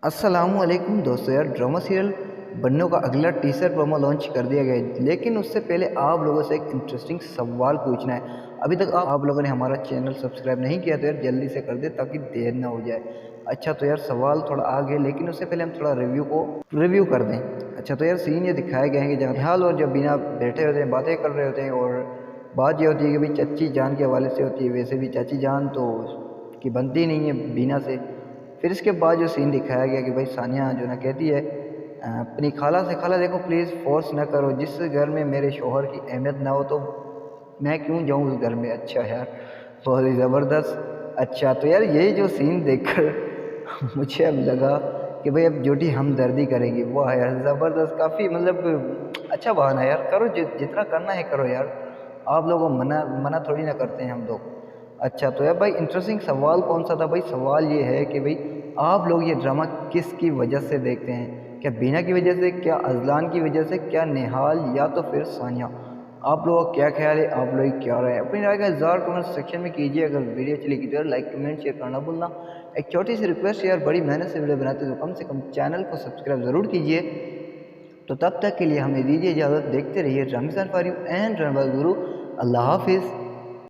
अस्सलामुअलैकुम दोस्तों, यार ड्रामा सीरियल बन्नों का अगला टीजर प्रोमो लॉन्च कर दिया गया है। लेकिन उससे पहले आप लोगों से एक इंटरेस्टिंग सवाल पूछना है। अभी तक आप लोगों ने हमारा चैनल सब्सक्राइब नहीं किया तो यार जल्दी से कर दे ताकि देर ना हो जाए। अच्छा तो यार सवाल थोड़ा आगे, लेकिन उससे पहले हम थोड़ा रिव्यू कर दें। अच्छा तो यार सीन ये दिखाया गया है कि जहाँ निहाल और जब बीना बैठे होते हैं, बातें कर रहे होते हैं, और बात ये होती है कि भाई चच्ची जान के हवाले से होती है। वैसे भी चाची जान तो की बनती नहीं है बीना से। फिर इसके बाद जो सीन दिखाया गया कि भाई सानिया जो ना कहती है अपनी खाला से, खाला देखो प्लीज़ फोर्स ना करो, जिस घर में मेरे शोहर की अहमियत ना हो तो मैं क्यों जाऊँ उस घर में। अच्छा यार, बहुत ही ज़बरदस्त। अच्छा तो यार ये जो सीन देखकर मुझे अब लगा कि भाई अब जोटी हमदर्दी करेगी। वाह यार ज़बरदस्त, काफ़ी मतलब अच्छा बहाना है यार। करो जितना करना है करो यार, आप लोगों को मना मना थोड़ी ना करते हैं हम लोग। अच्छा तो यार भाई इंटरेस्टिंग सवाल कौन सा था भाई? सवाल ये है कि भाई आप लोग ये ड्रामा किसकी वजह से देखते हैं? क्या बीना की वजह से, क्या अजलान की वजह से, क्या निहाल, या तो फिर सानिया? आप लोगों का क्या ख्याल है? आप लोग क्या राय है? अपनी राय का इज़हार कमेंट सेक्शन में कीजिए। अगर वीडियो चली की तो यार लाइक कमेंट शेयर करना भूलना। एक छोटी सी रिक्वेस्ट है यार, बड़ी मेहनत से वीडियो बनाते तो कम से कम चैनल को सब्सक्राइब ज़रूर कीजिए। तो तब तक के लिए हमें दीजिए इजाज़त। देखते रहिए ड्रामेसान फॉर यू एंड ड्रामा गुरु। अल्लाह हाफिज़।